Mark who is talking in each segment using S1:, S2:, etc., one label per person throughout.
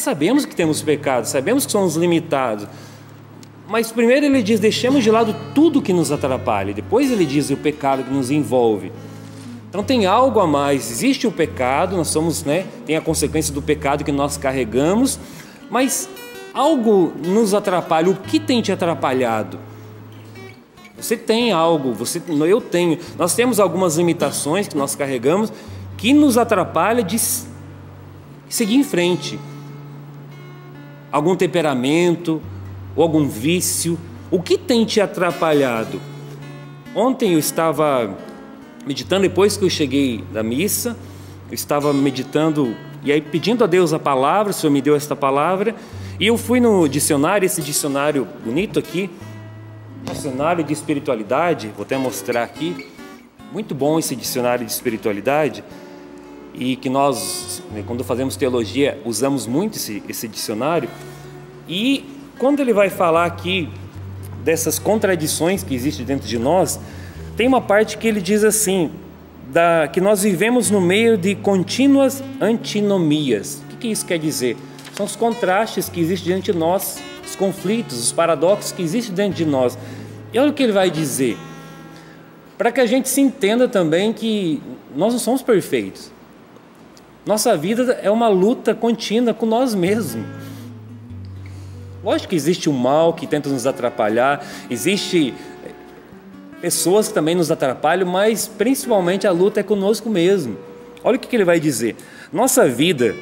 S1: sabemos que temos pecado, sabemos que somos limitados. Mas primeiro ele diz, deixemos de lado tudo que nos atrapalha. Depois ele diz o pecado que nos envolve. Então tem algo a mais. Existe o pecado, nós somos, tem a consequência do pecado que nós carregamos. Mas algo nos atrapalha. O que tem te atrapalhado? Você tem algo, eu tenho. Nós temos algumas limitações que nós carregamos que nos atrapalha de seguir em frente. Algum temperamento ou algum vício. O que tem te atrapalhado? Ontem eu estava meditando, depois que eu cheguei da missa, eu estava meditando e aí pedindo a Deus a palavra, o Senhor me deu esta palavra, e eu fui no dicionário, esse dicionário bonito aqui, dicionário de espiritualidade, vou até mostrar aqui, muito bom esse dicionário de espiritualidade, e que nós, quando fazemos teologia, usamos muito esse dicionário, e quando ele vai falar aqui dessas contradições que existem dentro de nós, tem uma parte que ele diz assim, que nós vivemos no meio de contínuas antinomias. O que isso quer dizer? São os contrastes que existem diante de nós, os conflitos, os paradoxos que existem dentro de nós. E olha o que ele vai dizer, para que a gente se entenda também que nós não somos perfeitos. Nossa vida é uma luta contínua com nós mesmos. Lógico que existe o mal que tenta nos atrapalhar, existe pessoas que também nos atrapalham, mas principalmente a luta é conosco mesmo. Olha o que ele vai dizer. Nossa vida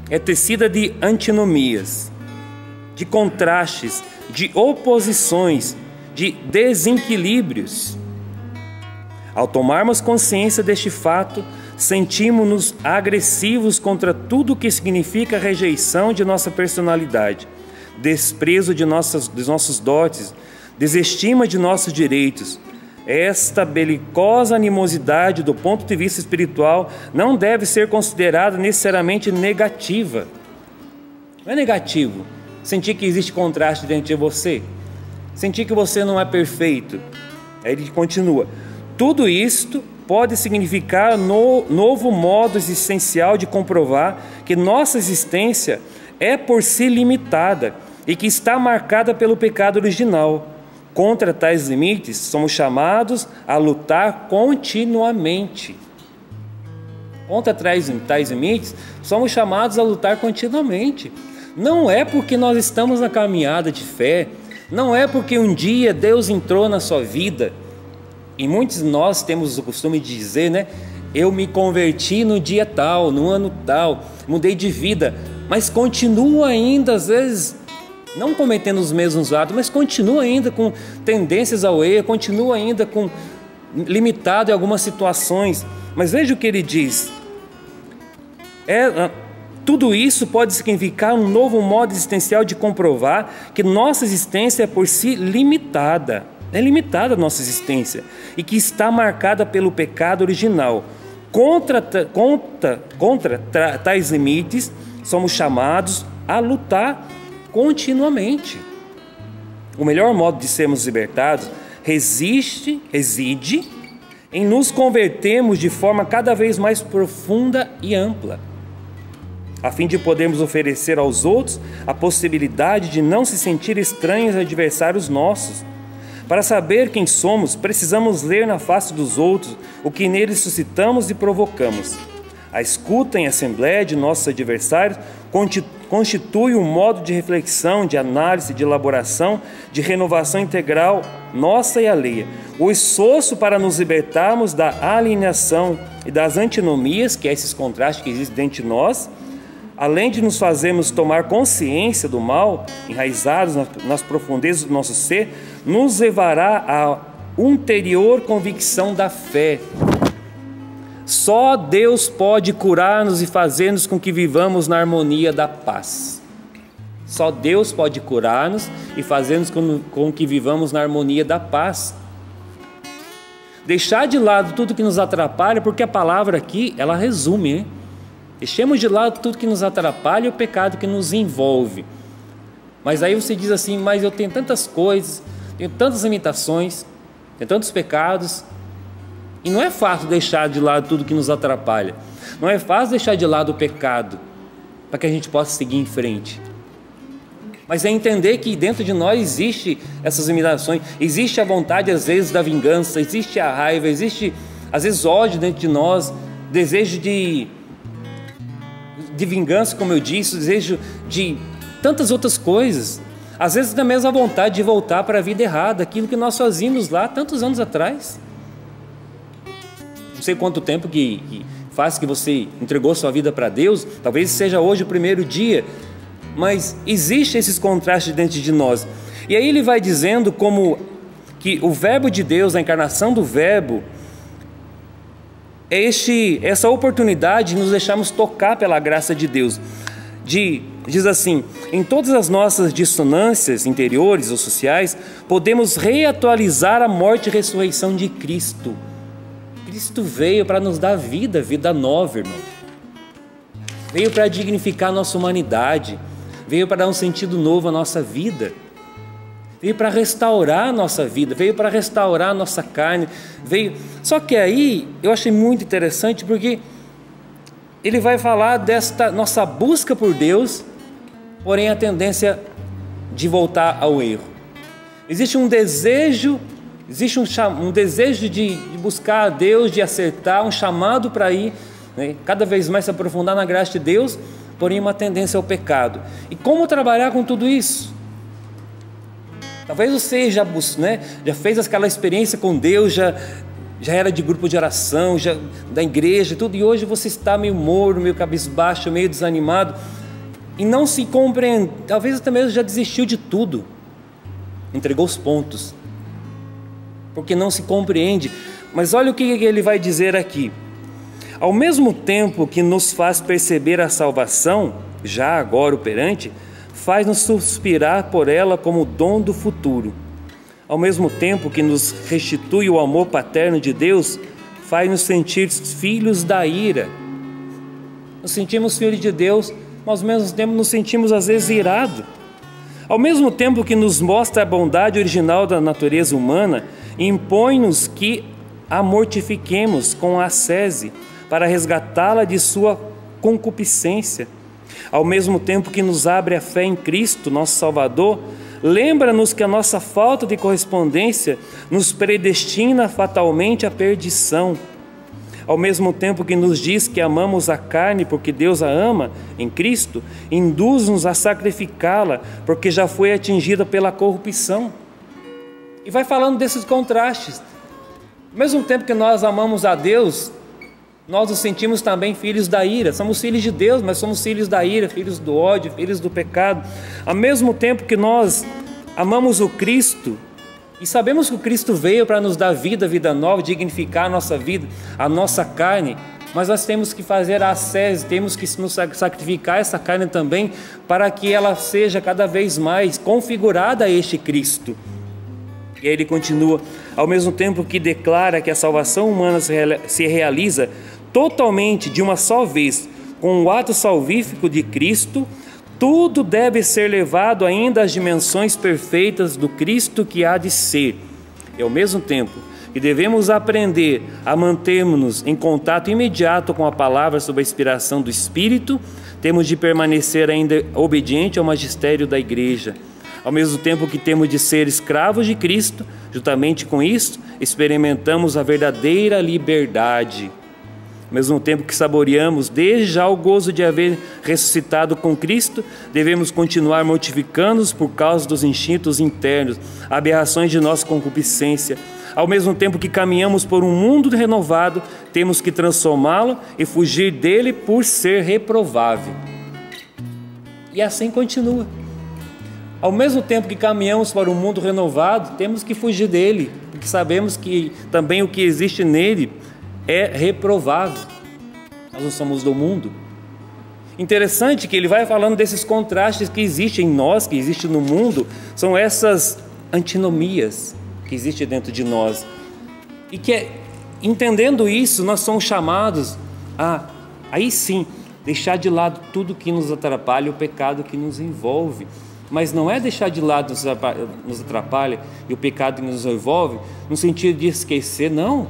S1: é tecida de antinomias, de contrastes, de oposições, de desequilíbrios. Ao tomarmos consciência deste fato, sentimos-nos agressivos contra tudo o que significa rejeição de nossa personalidade, desprezo de nossos dotes, desestima de nossos direitos. Esta belicosa animosidade, do ponto de vista espiritual, não deve ser considerada necessariamente negativa. Não é negativo sentir que existe contraste dentro de você, sentir que você não é perfeito. Aí ele continua, tudo isto pode significar novo modo existencial de comprovar que nossa existência é por si limitada e que está marcada pelo pecado original. Contra tais limites, somos chamados a lutar continuamente. Contra tais limites, somos chamados a lutar continuamente. Não é porque nós estamos na caminhada de fé, não é porque um dia Deus entrou na sua vida, e muitos de nós temos o costume de dizer, eu me converti no dia tal, no ano tal, mudei de vida, mas continua ainda, às vezes, não cometendo os mesmos atos, mas continua ainda com tendências ao erro, continua ainda limitado em algumas situações. Mas veja o que ele diz. Tudo isso pode significar um novo modo existencial de comprovar que nossa existência é por si limitada. É limitada a nossa existência e que está marcada pelo pecado original. Contra tais limites, somos chamados a lutar continuamente. O melhor modo de sermos libertados reside em nos convertermos de forma cada vez mais profunda e ampla, a fim de podermos oferecer aos outros a possibilidade de não se sentir estranhos adversários nossos. Para saber quem somos, precisamos ler na face dos outros o que neles suscitamos e provocamos. A escuta em assembleia de nossos adversários constitui um modo de reflexão, de análise, de elaboração, de renovação integral nossa e alheia. O esforço para nos libertarmos da alienação e das antinomias, que é esses contrastes que existem dentro de nós, além de nos fazermos tomar consciência do mal, enraizados nas profundezas do nosso ser, nos levará à ulterior convicção da fé. Só Deus pode curar-nos e fazer-nos com que vivamos na harmonia da paz. Só Deus pode curar-nos e fazer-nos com que vivamos na harmonia da paz. Deixar de lado tudo que nos atrapalha, porque a palavra aqui, ela resume, hein? Deixemos de lado tudo que nos atrapalha e o pecado que nos envolve. Mas aí você diz assim, mas eu tenho tantas coisas, tenho tantas limitações, tenho tantos pecados. E não é fácil deixar de lado tudo que nos atrapalha. Não é fácil deixar de lado o pecado. para que a gente possa seguir em frente. Mas é entender que dentro de nós existe essas limitações, existe a vontade às vezes da vingança, existe a raiva, existe às vezes ódio dentro de nós, desejo de vingança, como eu disse, desejo de tantas outras coisas. Às vezes da mesma vontade de voltar para a vida errada, aquilo que nós fazíamos lá tantos anos atrás. Não sei quanto tempo que faz que você entregou sua vida para Deus, talvez seja hoje o primeiro dia, mas existem esses contrastes dentro de nós. E aí ele vai dizendo como que o verbo de Deus, a encarnação do verbo, é essa oportunidade de nos deixarmos tocar pela graça de Deus. Diz assim: em todas as nossas dissonâncias interiores ou sociais, podemos reatualizar a morte e ressurreição de Cristo. Cristo veio para nos dar vida, vida nova, irmão. Veio para dignificar a nossa humanidade. Veio para dar um sentido novo à nossa vida. Veio para restaurar a nossa vida, veio para restaurar a nossa carne, Só que aí eu achei muito interessante, porque ele vai falar desta nossa busca por Deus, porém a tendência de voltar ao erro. Existe um desejo de buscar a Deus, de acertar, um chamado para ir, né, cada vez mais se aprofundar na graça de Deus, porém uma tendência ao pecado. E como trabalhar com tudo isso? Talvez você já fez aquela experiência com Deus, já era de grupo de oração, já da igreja, tudo, e hoje você está meio morno, meio cabisbaixo, meio desanimado, e não se compreende, talvez até mesmo já desistiu de tudo, entregou os pontos, porque não se compreende. Mas olha o que ele vai dizer aqui: ao mesmo tempo que nos faz perceber a salvação, já agora operante, faz-nos suspirar por ela como dom do futuro. Ao mesmo tempo que nos restitui o amor paterno de Deus, faz-nos sentir filhos da ira. Nos sentimos filhos de Deus, mas ao mesmo tempo nos sentimos às vezes irados. Ao mesmo tempo que nos mostra a bondade original da natureza humana, impõe-nos que a mortifiquemos com ascese para resgatá-la de sua concupiscência. Ao mesmo tempo que nos abre a fé em Cristo, nosso Salvador, lembra-nos que a nossa falta de correspondência nos predestina fatalmente à perdição. Ao mesmo tempo que nos diz que amamos a carne porque Deus a ama em Cristo, induz-nos a sacrificá-la porque já foi atingida pela corrupção. E vai falando desses contrastes. Ao mesmo tempo que nós amamos a Deus, nós nos sentimos também filhos da ira. Somos filhos de Deus, mas somos filhos da ira, filhos do ódio, filhos do pecado. Ao mesmo tempo que nós amamos o Cristo e sabemos que o Cristo veio para nos dar vida, vida nova, dignificar a nossa vida, a nossa carne, mas nós temos que fazer a ascese, temos que nos sacrificar essa carne também, para que ela seja cada vez mais configurada a este Cristo. E aí ele continua: ao mesmo tempo que declara que a salvação humana se realiza totalmente de uma só vez com o ato salvífico de Cristo, tudo deve ser levado ainda às dimensões perfeitas do Cristo que há de ser. E ao mesmo tempo que devemos aprender a mantermos-nos em contato imediato com a palavra sob a inspiração do Espírito, temos de permanecer ainda obediente ao magistério da Igreja. Ao mesmo tempo que temos de ser escravos de Cristo, juntamente com isso, experimentamos a verdadeira liberdade. Ao mesmo tempo que saboreamos desde já o gozo de haver ressuscitado com Cristo, devemos continuar mortificando-nos por causa dos instintos internos, aberrações de nossa concupiscência. Ao mesmo tempo que caminhamos por um mundo renovado, temos que transformá-lo e fugir dele por ser reprovável. E assim continua. Ao mesmo tempo que caminhamos para um mundo renovado, temos que fugir dele, porque sabemos que também o que existe nele é reprovável. Nós não somos do mundo. Interessante que ele vai falando desses contrastes que existem em nós, que existem no mundo, são essas antinomias que existem dentro de nós. E que, entendendo isso, nós somos chamados a, aí sim, deixar de lado tudo que nos atrapalha, o pecado que nos envolve. Mas não é deixar de lado nos atrapalha e o pecado que nos envolve no sentido de esquecer, não.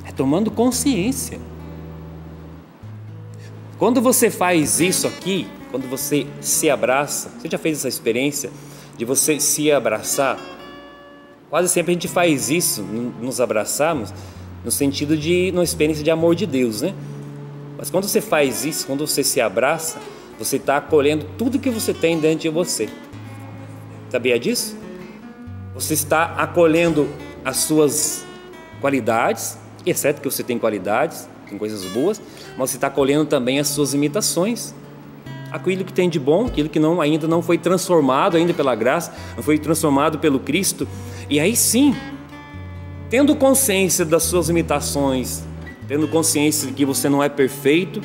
S1: É tomando consciência. Quando você faz isso aqui, quando você se abraça, você já fez essa experiência de você se abraçar? Quase sempre a gente faz isso, nos abraçarmos, no sentido de uma experiência de amor de Deus, né? Mas quando você faz isso, quando você se abraça, você está acolhendo tudo que você tem dentro de você. Sabia disso? Você está acolhendo as suas qualidades, exceto que você tem qualidades, tem coisas boas, mas você está acolhendo também as suas imitações. Aquilo que tem de bom, aquilo que ainda não foi transformado ainda pela graça, não foi transformado pelo Cristo. E aí sim, tendo consciência das suas imitações, tendo consciência de que você não é perfeito,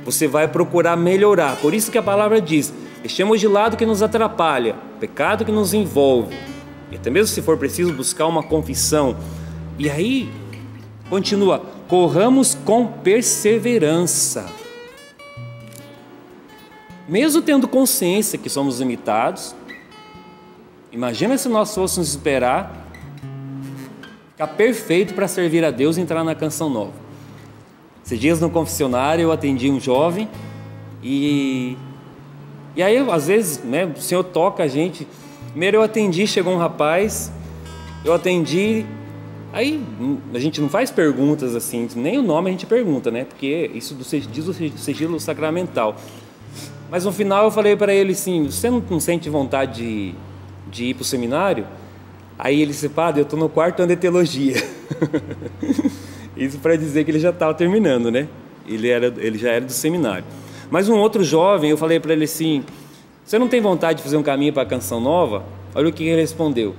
S1: você vai procurar melhorar. Por isso que a palavra diz: deixemos de lado o que nos atrapalha, o pecado que nos envolve, e até mesmo se for preciso buscar uma confissão. E aí, continua, corramos com perseverança. Mesmo tendo consciência que somos limitados, imagina se nós fôssemos esperar ficar perfeito para servir a Deus e entrar na Canção Nova. Esses dias no confessionário eu atendi um jovem e aí às vezes, né, o Senhor toca a gente. Primeiro eu atendi, chegou um rapaz, eu atendi, aí a gente não faz perguntas assim, nem o nome a gente pergunta, né, porque isso diz o sigilo sacramental. Mas no final eu falei para ele assim: você não sente vontade de ir para o seminário? Aí ele disse: padre, eu estou no 4º ano de teologia. Isso para dizer que ele já estava terminando, né? Ele já era do seminário. Mas um outro jovem, eu falei para ele assim: você não tem vontade de fazer um caminho para a Canção Nova? Olha o que ele respondeu: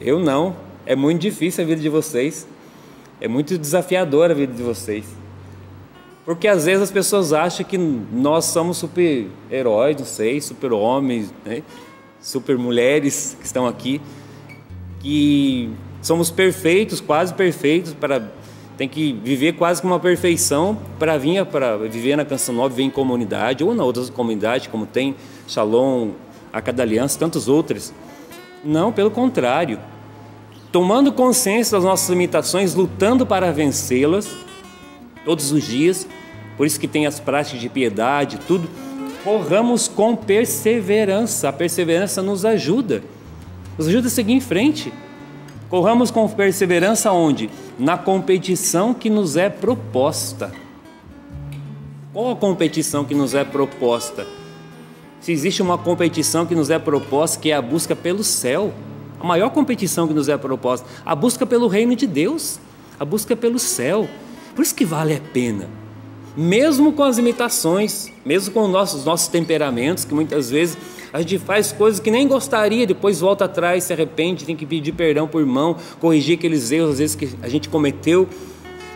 S1: eu não, é muito difícil a vida de vocês, é muito desafiadora a vida de vocês. Porque às vezes as pessoas acham que nós somos super-heróis, não sei, super-homens, né? Super-mulheres que estão aqui, que somos perfeitos, quase perfeitos, tem que viver quase com uma perfeição para viver na Canção Nova, viver em comunidade, ou na outras comunidades, como tem Shalom, a Cada Aliança, tantas outras. Não, pelo contrário. Tomando consciência das nossas limitações, lutando para vencê-las, todos os dias, por isso que tem as práticas de piedade, tudo, corramos com perseverança. A perseverança nos ajuda a seguir em frente. Corramos com perseverança onde? Na competição que nos é proposta. Qual a competição que nos é proposta? Se existe uma competição que nos é proposta, que é a busca pelo céu, a maior competição que nos é proposta, a busca pelo reino de Deus, a busca pelo céu. Por isso que vale a pena, mesmo com as imitações, mesmo com os nossos temperamentos, que muitas vezes a gente faz coisas que nem gostaria, depois volta atrás, se arrepende, tem que pedir perdão por irmão, corrigir aqueles erros às vezes que a gente cometeu.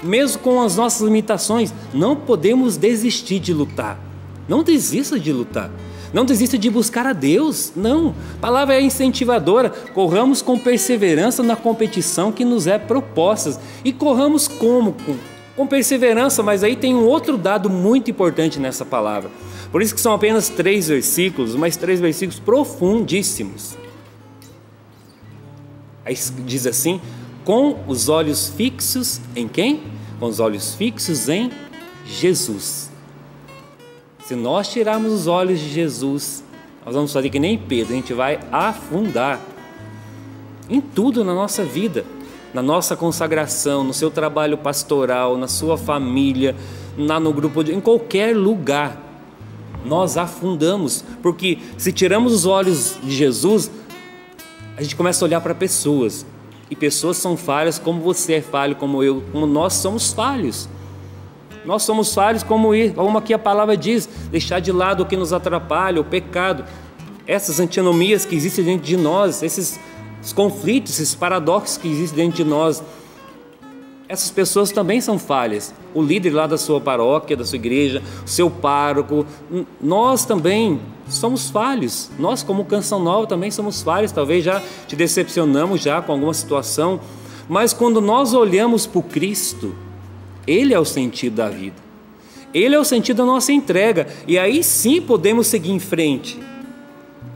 S1: Mesmo com as nossas limitações, não podemos desistir de lutar. Não desista de lutar. Não desista de buscar a Deus, não. A palavra é incentivadora. Corramos com perseverança na competição que nos é proposta. E corramos como? Com perseverança, mas aí tem um outro dado muito importante nessa palavra. Por isso que são apenas 3 versículos, mas 3 versículos profundíssimos. Aí diz assim: com os olhos fixos em quem? Com os olhos fixos em Jesus. Se nós tirarmos os olhos de Jesus, nós vamos fazer que nem Pedro, a gente vai afundar em tudo na nossa vida, na nossa consagração, no seu trabalho pastoral, na sua família, no grupo, em qualquer lugar. Nós afundamos, porque se tiramos os olhos de Jesus, a gente começa a olhar para pessoas, e pessoas são falhas como você é falho, como eu, como nós somos falhos. Nós somos falhos como aqui a palavra diz, deixar de lado o que nos atrapalha, o pecado, essas antinomias que existem dentro de nós, esses conflitos, esses paradoxos que existem dentro de nós. Essas pessoas também são falhas. O líder lá da sua paróquia, da sua igreja, o seu pároco, nós também somos falhos. Nós, como Canção Nova, também somos falhos. Talvez já te decepcionamos já com alguma situação, mas quando nós olhamos para o Cristo, Ele é o sentido da vida. Ele é o sentido da nossa entrega. E aí sim podemos seguir em frente.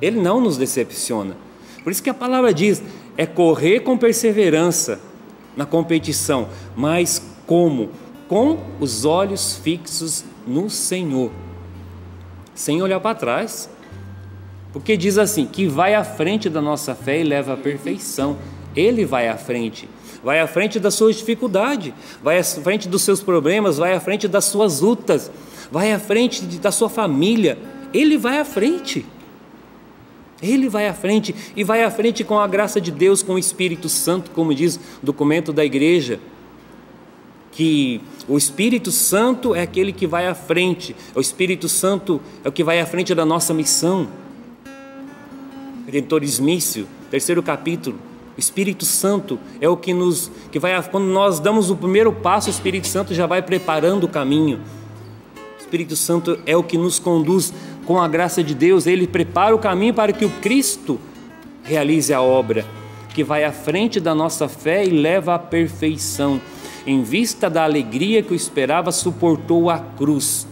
S1: Ele não nos decepciona. Por isso que a palavra diz, é correr com perseverança na competição, mas como? Com os olhos fixos no Senhor. sem olhar para trás. Porque diz assim, que vai à frente da nossa fé e leva à perfeição. Ele vai à frente da sua dificuldade, vai à frente dos seus problemas, vai à frente das suas lutas, vai à frente da sua família. Ele vai à frente. Ele vai à frente e vai à frente com a graça de Deus, com o Espírito Santo, como diz o documento da igreja, que o Espírito Santo é aquele que vai à frente, o Espírito Santo é o que vai à frente da nossa missão. Redentores Mício, 3º capítulo, o Espírito Santo é o que quando nós damos o primeiro passo, o Espírito Santo já vai preparando o caminho. O Espírito Santo é o que nos conduz com a graça de Deus, ele prepara o caminho para que o Cristo realize a obra, que vai à frente da nossa fé e leva à perfeição. Em vista da alegria que o esperava, suportou a cruz,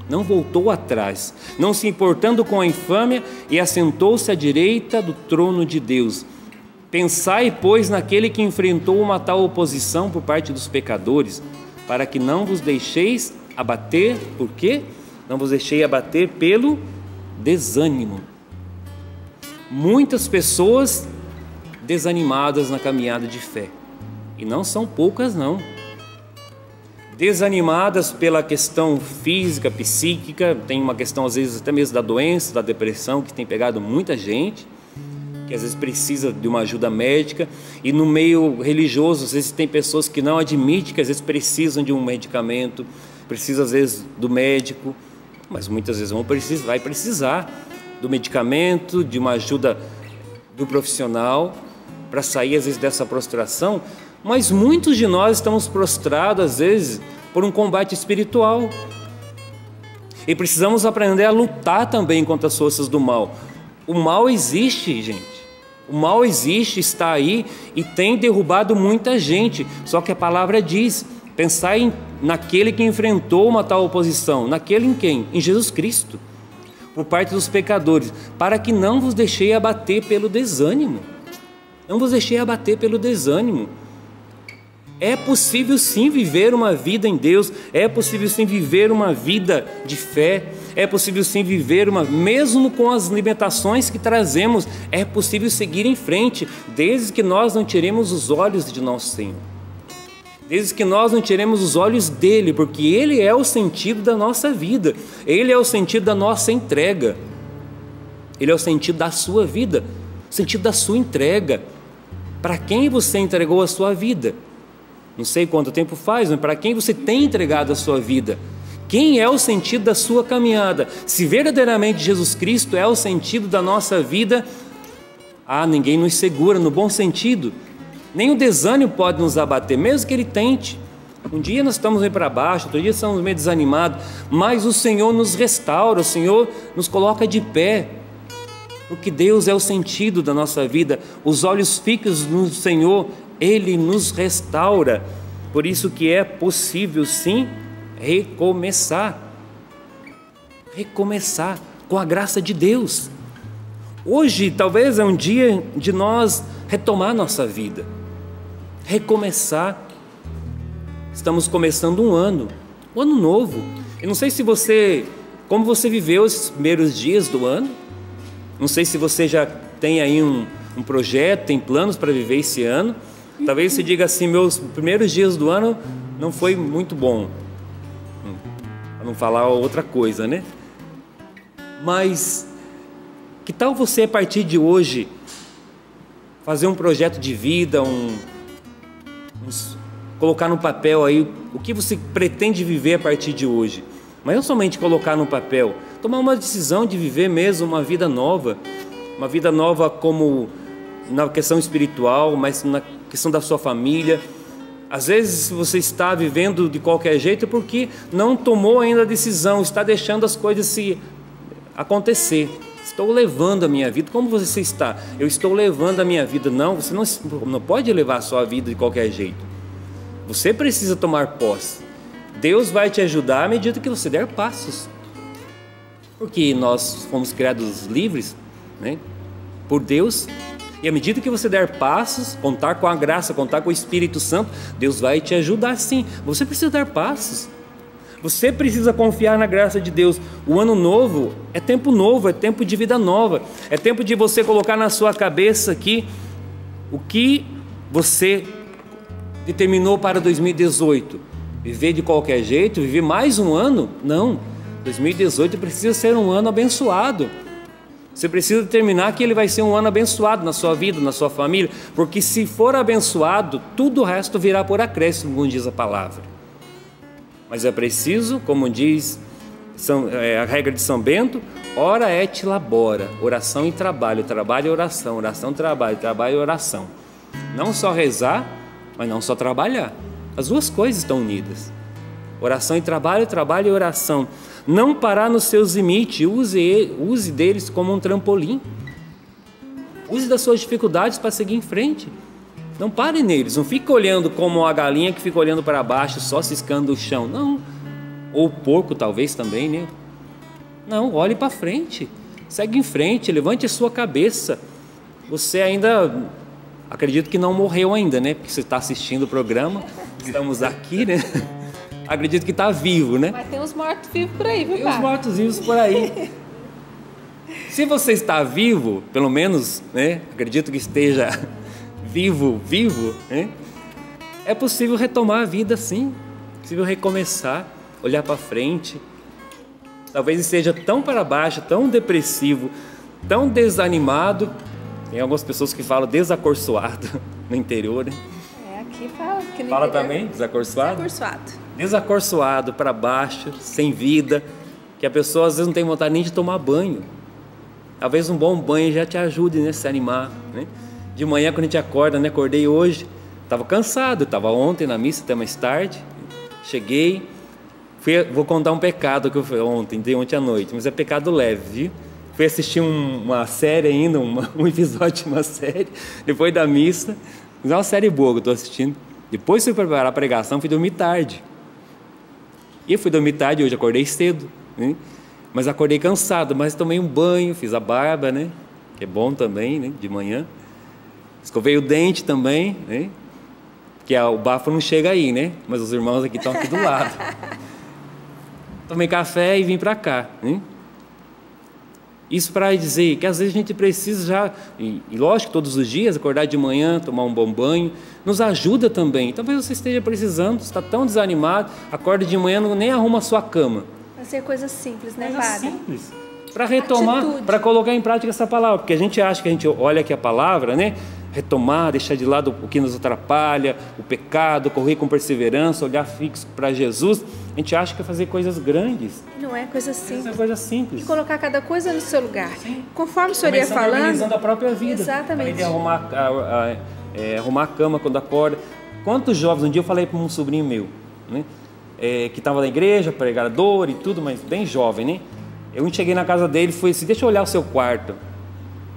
S1: não voltou atrás, não se importando com a infâmia, e assentou-se à direita do trono de Deus. Pensai, pois, naquele que enfrentou uma tal oposição por parte dos pecadores, para que não vos deixeis abater. Por quê? Não vos deixei abater pelo desânimo. Muitas pessoas desanimadas na caminhada de fé, e não são poucas não. Desanimadas pela questão física, psíquica, tem uma questão às vezes até mesmo da doença, da depressão, que tem pegado muita gente, que às vezes precisa de uma ajuda médica. E no meio religioso, às vezes tem pessoas que não admitem que às vezes precisam de um medicamento, precisam às vezes do médico, mas muitas vezes vai precisar do medicamento, de uma ajuda do profissional para sair às vezes dessa prostração. Mas muitos de nós estamos prostrados às vezes por um combate espiritual, e precisamos aprender a lutar também contra as forças do mal. O mal existe, gente. O mal existe, está aí e tem derrubado muita gente. Só que a palavra diz: pensai naquele que enfrentou uma tal oposição. Naquele em quem? Em Jesus Cristo, por parte dos pecadores, para que não vos deixei abater pelo desânimo. Não vos deixei abater pelo desânimo. É possível sim viver uma vida em Deus, é possível sim viver uma vida de fé, é possível sim viver mesmo com as limitações que trazemos, é possível seguir em frente, desde que nós não tiremos os olhos de nosso Senhor, desde que nós não tiremos os olhos dele, porque ele é o sentido da nossa vida, ele é o sentido da nossa entrega, ele é o sentido da sua vida, o sentido da sua entrega. Para quem você entregou a sua vida? Não sei quanto tempo faz, mas para quem você tem entregado a sua vida? Quem é o sentido da sua caminhada? Se verdadeiramente Jesus Cristo é o sentido da nossa vida, ninguém nos segura no bom sentido. Nem o desânimo pode nos abater, mesmo que ele tente. Um dia nós estamos meio para baixo, outro dia estamos meio desanimados, mas o Senhor nos restaura, o Senhor nos coloca de pé. Porque Deus é o sentido da nossa vida, os olhos fixos no Senhor, ele nos restaura. Por isso que é possível sim recomeçar com a graça de Deus. Hoje talvez é um dia de nós retomar nossa vida, recomeçar. Estamos começando um ano novo. Eu não sei como você viveu esses primeiros dias do ano. Não sei se você já tem aí um projeto, tem planos para viver esse ano. Talvez você diga assim: meus primeiros dias do ano não foi muito bom, para não falar outra coisa, né? Mas que tal você, a partir de hoje, fazer um projeto de vida, colocar no papel aí o que você pretende viver a partir de hoje? Mas não somente colocar no papel, tomar uma decisão de viver mesmo uma vida nova como na questão espiritual, mas na questão da sua família. Às vezes você está vivendo de qualquer jeito porque não tomou ainda a decisão, está deixando as coisas se acontecer. Estou levando a minha vida. Como você está? Eu estou levando a minha vida. Não, você não pode levar a sua vida de qualquer jeito. Você precisa tomar posse. Deus vai te ajudar à medida que você der passos. Porque nós fomos criados livres, né, por Deus. E à medida que você der passos, contar com a graça, contar com o Espírito Santo, Deus vai te ajudar sim. Você precisa dar passos. Você precisa confiar na graça de Deus. O ano novo, é tempo de vida nova. É tempo de você colocar na sua cabeça aqui o que você determinou para 2018. Viver de qualquer jeito, viver mais um ano? Não. 2018 precisa ser um ano abençoado. Você precisa determinar que ele vai ser um ano abençoado na sua vida, na sua família, porque se for abençoado, tudo o resto virá por acréscimo, como diz a palavra. Mas é preciso, como diz a regra de São Bento, ora et labora, oração e trabalho, trabalho e oração, oração, trabalho, trabalho e oração. Não só rezar, mas não só trabalhar. As duas coisas estão unidas. Oração e trabalho, trabalho e oração. Não parar nos seus limites, use deles como um trampolim. Use das suas dificuldades para seguir em frente. Não pare neles, não fique olhando como a galinha que fica olhando para baixo, só ciscando o chão. Não. Ou o porco talvez também, né? Não, olhe para frente. Segue em frente, levante a sua cabeça. Você ainda, acredito que não morreu ainda, né? Porque você está assistindo o programa, estamos aqui, né? Acredito que está vivo, né?
S2: Mas tem uns mortos-vivos por aí, viu,
S1: Tem uns mortos-vivos por aí. Se você está vivo, pelo menos, né? Acredito que esteja vivo, né? É possível retomar a vida, sim. É possível recomeçar, olhar para frente. Talvez esteja tão para baixo, tão depressivo, tão desanimado. Tem algumas pessoas que falam desacorçoado no interior, né?
S2: Aqui fala. Que no
S1: fala
S2: interior,
S1: também, desacorçoado?
S2: Desacorçoado.
S1: Desacorçoado, para baixo, sem vida, que a pessoa às vezes não tem vontade nem de tomar banho. Talvez um bom banho já te ajude, né, a se animar, né? De manhã quando a gente acorda, né, acordei hoje, estava cansado, estava ontem na missa até mais tarde, cheguei, vou contar um pecado que eu fiz ontem à noite, mas é pecado leve, viu? Fui assistir uma série ainda, um episódio de uma série, depois da missa, mas é uma série boa que eu estou assistindo. Depois fui preparar a pregação, fui dormir tarde. E eu fui dormir tarde hoje, acordei cedo, né? Mas acordei cansado, mas tomei um banho, fiz a barba, né? Que é bom também, né? De manhã. Escovei o dente também, né? Que o bafo não chega aí, né? Mas os irmãos aqui estão aqui do lado. Tomei café e vim para cá, né? Isso para dizer que às vezes a gente precisa já, e lógico, todos os dias, acordar de manhã, tomar um bom banho, nos ajuda também. Talvez você esteja precisando, está tão desanimado, acorda de manhã, nem arruma a sua cama.
S2: Vai ser coisa simples, né, padre?
S1: Simples. Para retomar, para colocar em prática essa palavra, porque a gente acha que a gente olha aqui a palavra, né? Retomar, deixar de lado o que nos atrapalha, o pecado, correr com perseverança, olhar fixo para Jesus. A gente acha que é fazer coisas grandes.
S2: Não é coisa simples.
S1: É coisa simples.
S2: E colocar cada coisa no seu lugar. Sim. Conforme o senhor ia falando.
S1: Organizando a própria vida.
S2: Exatamente.
S1: De arrumar a cama quando acorda. Quantos jovens, um dia eu falei para um sobrinho meu, né? Que estava na igreja, pregador e tudo, mas bem jovem, né? Eu cheguei na casa dele e falei assim, deixa eu olhar o seu quarto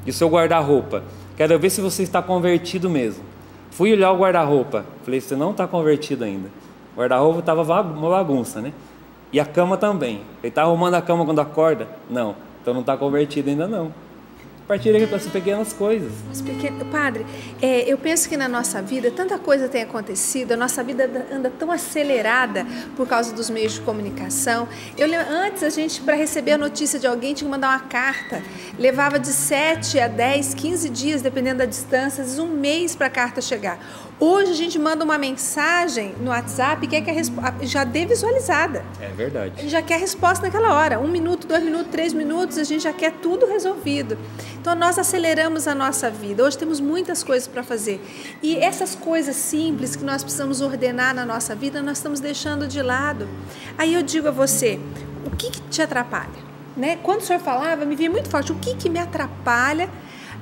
S1: e o seu guarda-roupa. Quero ver se você está convertido mesmo. Fui olhar o guarda-roupa. Falei, você não está convertido ainda. O guarda-roupa estava uma bagunça, né? E a cama também. Ele está arrumando a cama quando acorda? Não. Então não está convertido ainda não. Partilha para as pequenas coisas.
S2: Padre, eu penso que na nossa vida tanta coisa tem acontecido, a nossa vida anda tão acelerada por causa dos meios de comunicação. Antes a gente, para receber a notícia de alguém, tinha que mandar uma carta. Levava de 7 a 10, 15 dias, dependendo da distância, às vezes um mês para a carta chegar. Hoje a gente manda uma mensagem no WhatsApp e quer que já dê visualizada.
S1: É verdade.
S2: Ele já quer a resposta naquela hora. 1 minuto, 2 minutos, 3 minutos, a gente já quer tudo resolvido. Então nós aceleramos a nossa vida. Hoje temos muitas coisas para fazer. E essas coisas simples que nós precisamos ordenar na nossa vida, nós estamos deixando de lado. Aí eu digo a você, o que te atrapalha? Né? Quando o senhor falava, me vinha muito forte, o que me atrapalha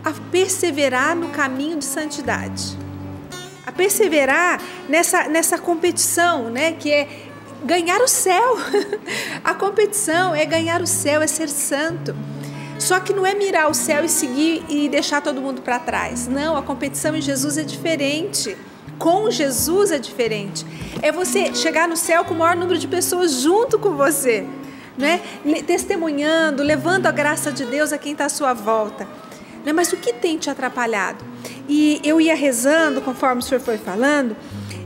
S2: a perseverar no caminho de santidade? A perseverar nessa competição, né, que é ganhar o céu. A competição é ganhar o céu, é ser santo. Só que não é mirar o céu e seguir e deixar todo mundo para trás. Não, a competição em Jesus é diferente. Com Jesus é diferente. É você chegar no céu com o maior número de pessoas junto com você, né? Testemunhando, levando a graça de Deus a quem está à sua volta. Mas o que tem te atrapalhado? E eu ia rezando, conforme o senhor foi falando,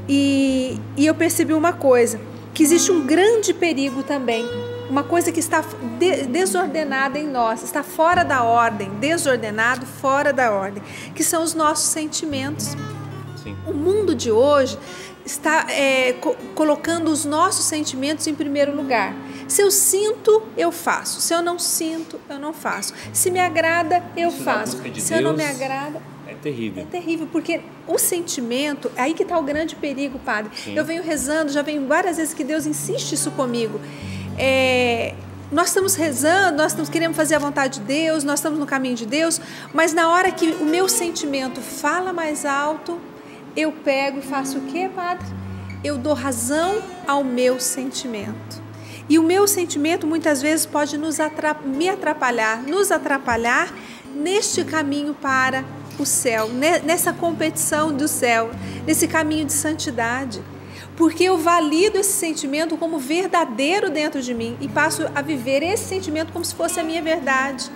S2: e eu percebi uma coisa. que existe um grande perigo também, uma coisa que está desordenada em nós, está fora da ordem, desordenado, fora da ordem, que são os nossos sentimentos.
S1: Sim.
S2: O mundo de hoje está colocando os nossos sentimentos em primeiro lugar. Se eu sinto, eu faço. Se eu não sinto, eu não faço. Se me agrada, eu faço. Se eu não me agrada...
S1: É terrível.
S2: É terrível, porque o sentimento, é aí que está o grande perigo, Padre. Sim. Eu venho rezando, já venho várias vezes que Deus insiste isso comigo. Nós estamos rezando, nós queremos fazer a vontade de Deus, nós estamos no caminho de Deus, mas na hora que o meu sentimento fala mais alto, eu pego e faço o quê, Padre? Eu dou razão ao meu sentimento. E o meu sentimento muitas vezes pode nos atrapalhar neste caminho para o céu, nessa competição do céu, nesse caminho de santidade. Porque eu valido esse sentimento como verdadeiro dentro de mim e passo a viver esse sentimento como se fosse a minha verdade.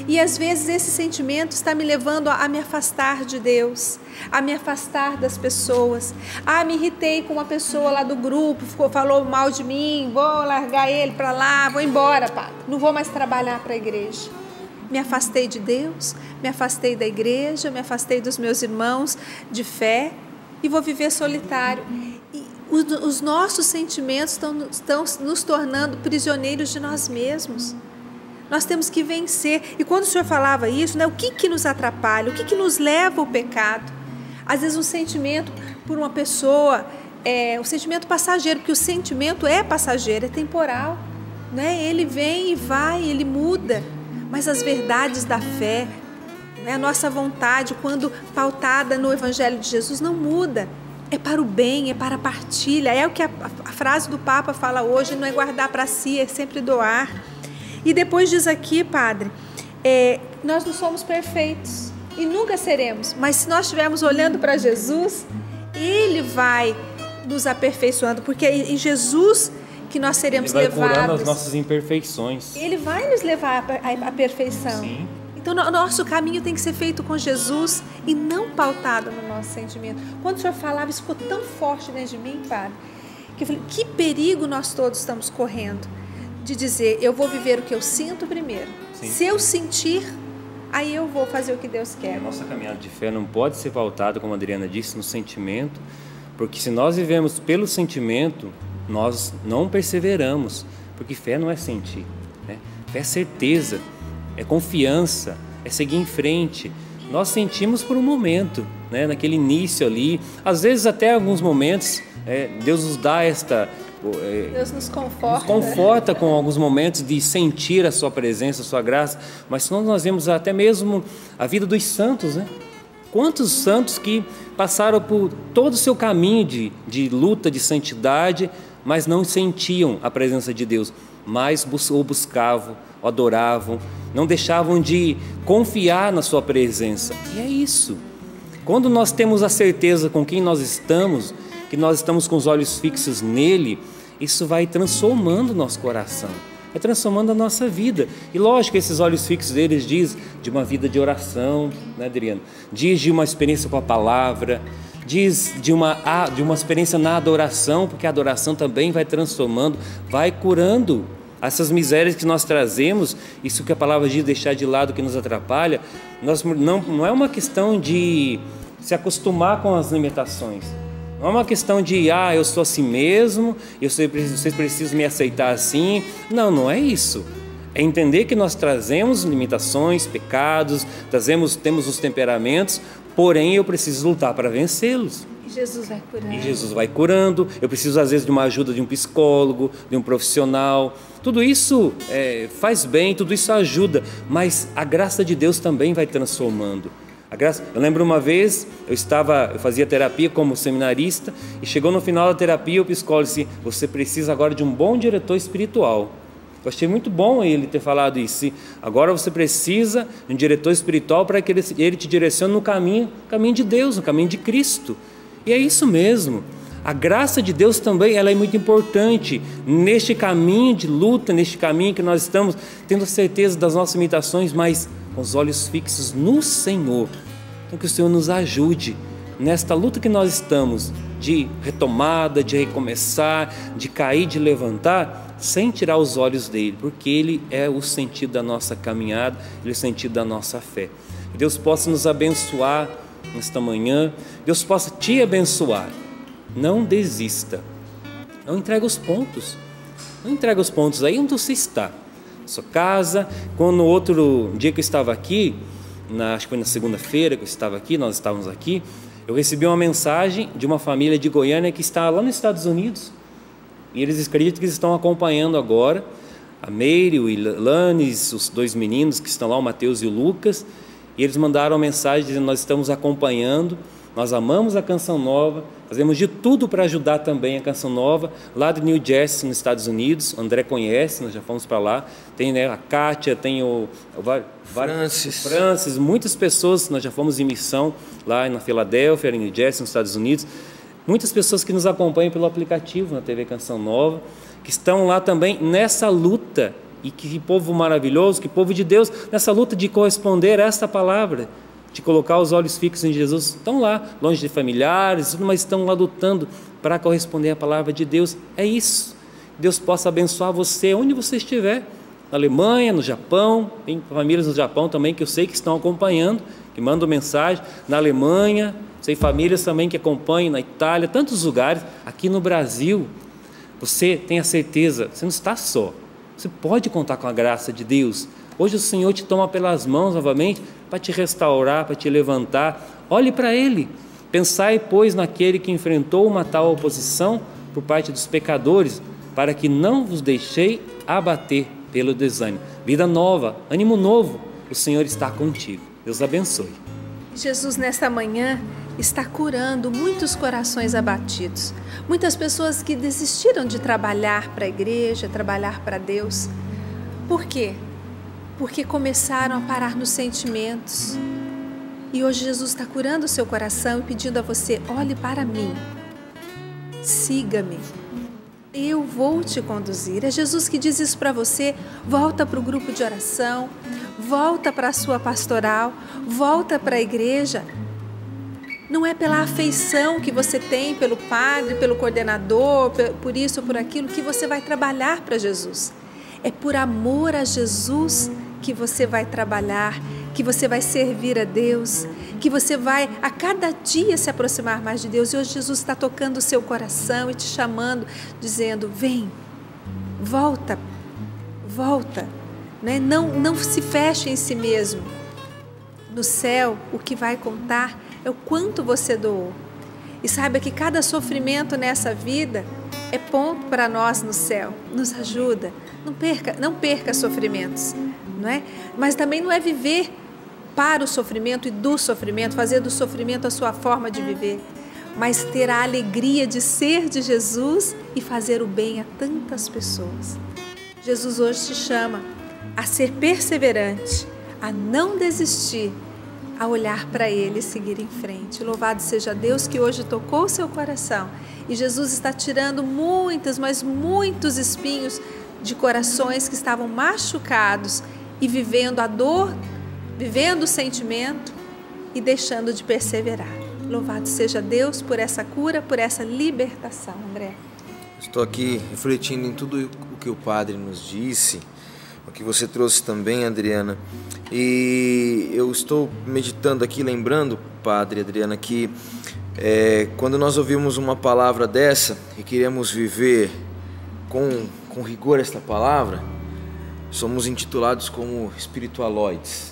S2: E às vezes esse sentimento está me levando a me afastar de Deus, a me afastar das pessoas. Me irritei com uma pessoa lá do grupo, falou mal de mim, vou largar ele para lá, vou embora, Padre. Não vou mais trabalhar para a igreja. Me afastei de Deus, me afastei da igreja, me afastei dos meus irmãos de fé e vou viver solitário. E os nossos sentimentos estão nos tornando prisioneiros de nós mesmos. Nós temos que vencer. E quando o Senhor falava isso, né, o que nos atrapalha? O que nos leva ao pecado? Às vezes um sentimento por uma pessoa, um sentimento passageiro, porque o sentimento é passageiro, é temporal. Né? Ele vem e vai, ele muda. Mas as verdades da fé, né, a nossa vontade, quando pautada no Evangelho de Jesus, não muda. É para o bem, é para a partilha. É o que a frase do Papa fala hoje, não é guardar para si, é sempre doar. E depois diz aqui, Padre, nós não somos perfeitos e nunca seremos, mas se nós estivermos olhando para Jesus, Ele vai nos aperfeiçoando, porque é em Jesus que nós seremos levados.
S1: Ele vai curando as nossas imperfeições.
S2: Ele vai nos levar à perfeição.
S1: Sim.
S2: Então, o nosso caminho tem que ser feito com Jesus e não pautado no nosso sentimento. Quando o Senhor falava, isso ficou tão forte dentro de mim, Padre, que eu falei, que perigo nós todos estamos correndo. De dizer, eu vou viver o que eu sinto primeiro. Sim. Se eu sentir, aí eu vou fazer o que Deus quer.
S1: A nossa caminhada de fé não pode ser pautada, como a Adriana disse, no sentimento, porque se nós vivemos pelo sentimento, nós não perseveramos, porque fé não é sentir, né? Fé é certeza, é confiança, é seguir em frente. Nós sentimos por um momento, né? Naquele início ali, às vezes até alguns momentos, Deus nos dá
S2: Deus nos conforta.
S1: Nos conforta com alguns momentos de sentir a sua presença, a sua graça, mas senão nós vemos até mesmo a vida dos santos, né? Quantos santos que passaram por todo o seu caminho de luta, de santidade, mas não sentiam a presença de Deus, mas o buscavam, o adoravam, não deixavam de confiar na sua presença. E é isso. Quando nós temos a certeza com quem nós estamos, que nós estamos com os olhos fixos nele, isso vai transformando o nosso coração, vai transformando a nossa vida. E lógico, esses olhos fixos deles diz de uma vida de oração, né, Adriano? Diz de uma experiência com a palavra, diz de uma experiência na adoração, porque a adoração também vai transformando, vai curando essas misérias que nós trazemos. Isso que a palavra diz, deixar de lado o que nos atrapalha. Não é uma questão de se acostumar com as limitações. Não é uma questão de, eu sou assim mesmo, vocês precisam me aceitar assim. Não é isso. É entender que nós trazemos limitações, pecados, temos os temperamentos, porém eu preciso lutar para vencê-los.
S2: E Jesus vai curando.
S1: E Jesus vai curando. Eu preciso às vezes de uma ajuda de um psicólogo, de um profissional. Tudo isso faz bem, tudo isso ajuda, mas a graça de Deus também vai transformando. Eu lembro uma vez, eu fazia terapia como seminarista e chegou no final da terapia o psicólogo disse, você precisa agora de um bom diretor espiritual. Eu achei muito bom ele ter falado isso. Agora você precisa de um diretor espiritual para que ele te direcione no caminho de Deus, no caminho de Cristo. E é isso mesmo. A graça de Deus também ela é muito importante neste caminho de luta, neste caminho que nós estamos tendo certeza das nossas limitações, mas com os olhos fixos no Senhor. Então que o Senhor nos ajude nesta luta que nós estamos, de retomada, de recomeçar, de cair, de levantar, sem tirar os olhos dele, porque ele é o sentido da nossa caminhada, ele é o sentido da nossa fé. Que Deus possa nos abençoar nesta manhã, Deus possa te abençoar. Não desista, não entrega os pontos, não entrega os pontos aí onde você está, na sua casa. Quando no outro dia que eu estava aqui, acho que foi na segunda-feira que eu estava aqui, nós estávamos aqui, eu recebi uma mensagem de uma família de Goiânia que está lá nos Estados Unidos, e eles acreditam que eles estão acompanhando agora, a Meire, o Ilanes, os dois meninos que estão lá, o Mateus e o Lucas, e eles mandaram uma mensagem dizendo: nós estamos acompanhando, nós amamos a Canção Nova, fazemos de tudo para ajudar também a Canção Nova, lá de New Jersey, nos Estados Unidos. O André conhece, nós já fomos para lá, tem, né, a Kátia, tem o Francis, muitas pessoas, nós já fomos em missão lá na Filadélfia, em New Jersey, nos Estados Unidos. Muitas pessoas que nos acompanham pelo aplicativo na TV Canção Nova, que estão lá também nessa luta. E que povo maravilhoso, que povo de Deus, nessa luta de corresponder a esta palavra, de colocar os olhos fixos em Jesus. Estão lá, longe de familiares, mas estão lá lutando para corresponder à palavra de Deus. É isso. Deus possa abençoar você onde você estiver, na Alemanha, no Japão, tem famílias no Japão também que eu sei que estão acompanhando, que mandam mensagem, na Alemanha, sei famílias também que acompanham, na Itália, tantos lugares. Aqui no Brasil, você tem a certeza, você não está só. Você pode contar com a graça de Deus. Hoje o Senhor te toma pelas mãos novamente para te restaurar, para te levantar. Olhe para Ele. Pensai, pois, naquele que enfrentou uma tal oposição por parte dos pecadores, para que não vos deixei abater pelo desânimo. Vida nova, ânimo novo, o Senhor está contigo. Deus abençoe.
S2: Jesus, nesta manhã, está curando muitos corações abatidos. Muitas pessoas que desistiram de trabalhar para a igreja, trabalhar para Deus. Por quê? Porque começaram a parar nos sentimentos. E hoje Jesus está curando o seu coração e pedindo a você: olhe para mim, siga-me, eu vou te conduzir. É Jesus que diz isso para você. Volta para o grupo de oração, volta para a sua pastoral, volta para a igreja. Não é pela afeição que você tem pelo padre, pelo coordenador, por isso ou por aquilo, que você vai trabalhar para Jesus. É por amor a Jesus que você vai trabalhar, que você vai servir a Deus, que você vai a cada dia se aproximar mais de Deus. E hoje Jesus está tocando o seu coração e te chamando, dizendo: vem, volta, volta, né? Não se feche em si mesmo. No céu, o que vai contar é o quanto você doou. E saiba que cada sofrimento nessa vida é ponto para nós no céu. Nos ajuda. Não perca sofrimentos, não é? Mas também não é viver para o sofrimento e do sofrimento, fazer do sofrimento a sua forma de viver, mas ter a alegria de ser de Jesus e fazer o bem a tantas pessoas. Jesus hoje te chama a ser perseverante, a não desistir, a olhar para Ele e seguir em frente. Louvado seja Deus que hoje tocou o seu coração e Jesus está tirando muitos, mas muitos espinhos de corações que estavam machucados e vivendo a dor, vivendo o sentimento e deixando de perseverar. Louvado seja Deus por essa cura, por essa libertação, André.
S3: Estou aqui refletindo em tudo o que o Padre nos disse, o que você trouxe também, Adriana. E eu estou meditando aqui, lembrando, Padre, Adriana, que quando nós ouvimos uma palavra dessa e queremos viver com rigor esta palavra, somos intitulados como espiritualoides.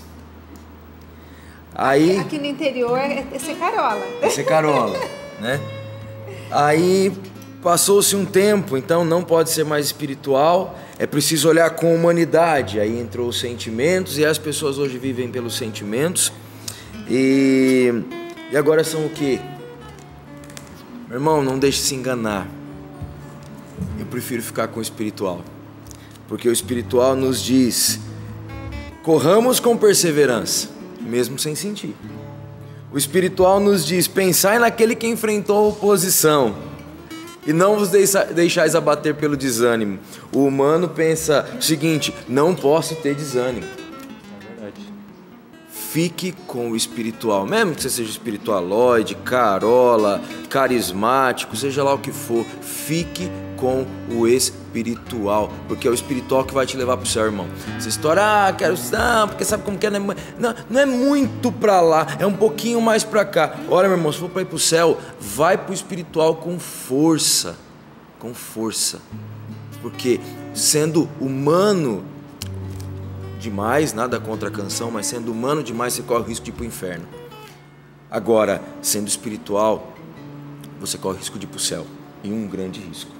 S3: Aí,
S2: aqui no interior é secarola.
S3: É secarola, né? Aí passou-se um tempo, então não pode ser mais espiritual, é preciso olhar com humanidade. Aí entrou os sentimentos e as pessoas hoje vivem pelos sentimentos. E agora são o quê? Meu irmão, não deixe se enganar. Eu prefiro ficar com o espiritual, porque o espiritual nos diz: corramos com perseverança, mesmo sem sentir. O espiritual nos diz: pensai naquele que enfrentou a oposição e não vos deixais abater pelo desânimo. O humano pensa o seguinte: não posso ter desânimo.
S1: É verdade.
S3: fique com o espiritual. Mesmo que você seja espiritualoide, carola, carismático, seja lá o que for, fique com o espiritual, porque é o espiritual que vai te levar pro céu, irmão. Essa história, quero porque sabe como que é, não é muito pra lá, é um pouquinho mais pra cá. Olha, meu irmão, se for pra ir pro céu, vai pro espiritual com força, porque sendo humano demais, nada contra a canção, mas sendo humano demais, você corre o risco de ir pro inferno. Agora, sendo espiritual, você corre o risco de ir pro céu, e um grande risco.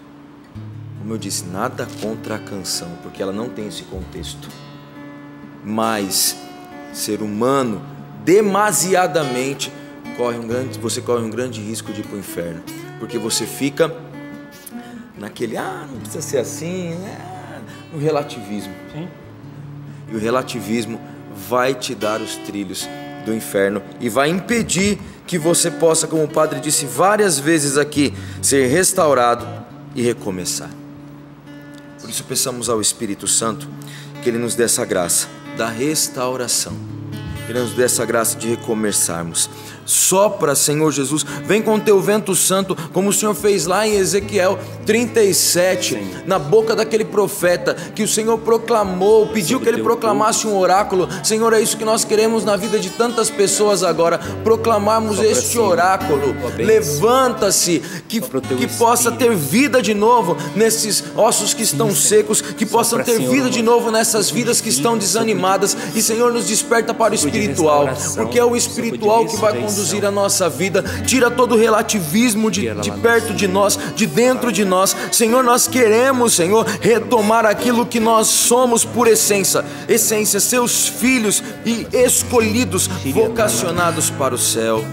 S3: Como eu disse, nada contra a canção, porque ela não tem esse contexto. Mas ser humano, demasiadamente, você corre um grande risco de ir para o inferno. Porque você fica naquele, não precisa ser assim, né? No relativismo.
S1: Sim.
S3: E o relativismo vai te dar os trilhos do inferno e vai impedir que você possa, como o padre disse várias vezes aqui, ser restaurado e recomeçar. Por isso peçamos ao Espírito Santo que Ele nos dê essa graça da restauração, que Ele nos dê essa graça de recomeçarmos. Sopra, Senhor Jesus, vem com teu vento santo, como o Senhor fez lá em Ezequiel 37,
S1: Sim.
S3: na boca daquele profeta que o Senhor proclamou, pediu que ele proclamasse um oráculo. Senhor, é isso que nós queremos na vida de tantas pessoas agora, proclamarmos este oráculo. Levanta-se, que possa ter vida de novo nesses ossos que estão secos, que possam ter vida de novo nessas vidas que estão desanimadas. E Senhor, nos desperta para o espiritual, porque é o espiritual que vai conduzir a nossa vida. Tira todo o relativismo de perto de nós, de dentro de nós. Senhor, nós queremos, Senhor, retomar aquilo que nós somos por essência, seus filhos e escolhidos, vocacionados para o céu.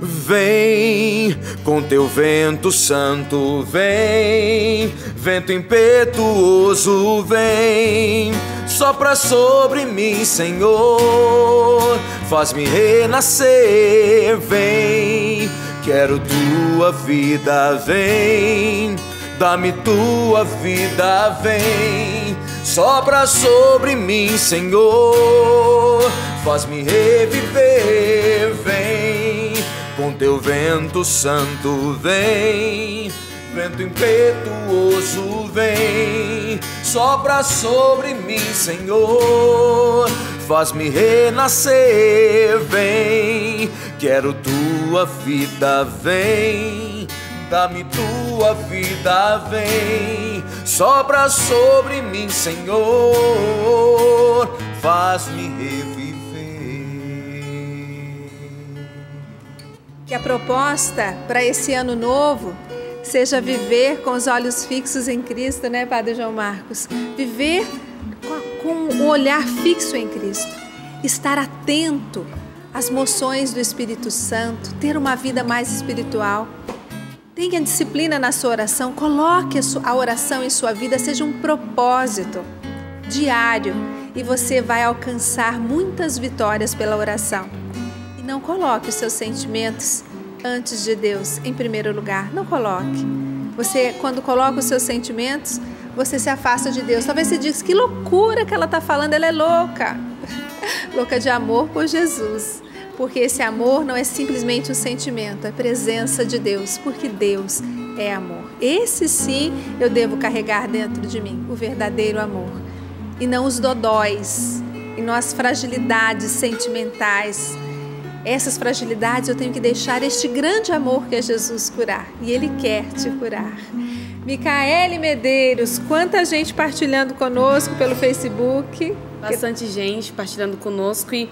S3: Vem com teu vento santo, vem, vento impetuoso, vem, sopra sobre mim, Senhor, faz-me renascer, vem, quero tua vida, vem, dá-me tua vida, vem, sopra sobre mim, Senhor, faz-me reviver, vem, com teu vento santo, vem, vento impetuoso, vem, sopra sobre mim, Senhor, faz-me renascer, vem, quero tua vida, vem, dá-me tua vida, vem, sopra sobre mim, Senhor, faz-me reviver.
S2: Que a proposta para esse ano novo seja viver com os olhos fixos em Cristo, né, Padre João Marcos? Viver com o olhar fixo em Cristo, estar atento às moções do Espírito Santo, ter uma vida mais espiritual. Tenha disciplina na sua oração, coloque a oração em sua vida, seja um propósito diário e você vai alcançar muitas vitórias pela oração. E não coloque os seus sentimentos antes de Deus em primeiro lugar, não coloque. Você, quando coloca os seus sentimentos, você se afasta de Deus. Talvez você diga, que loucura que ela está falando, ela é louca. Louca de amor por Jesus. Porque esse amor não é simplesmente um sentimento, é presença de Deus, porque Deus é amor. Esse sim eu devo carregar dentro de mim, o verdadeiro amor. E não os dodóis, e não as fragilidades sentimentais. Essas fragilidades eu tenho que deixar este grande amor que é Jesus curar. E Ele quer te curar. Micaele Medeiros, quanta gente partilhando conosco pelo Facebook.
S4: Bastante gente partilhando conosco e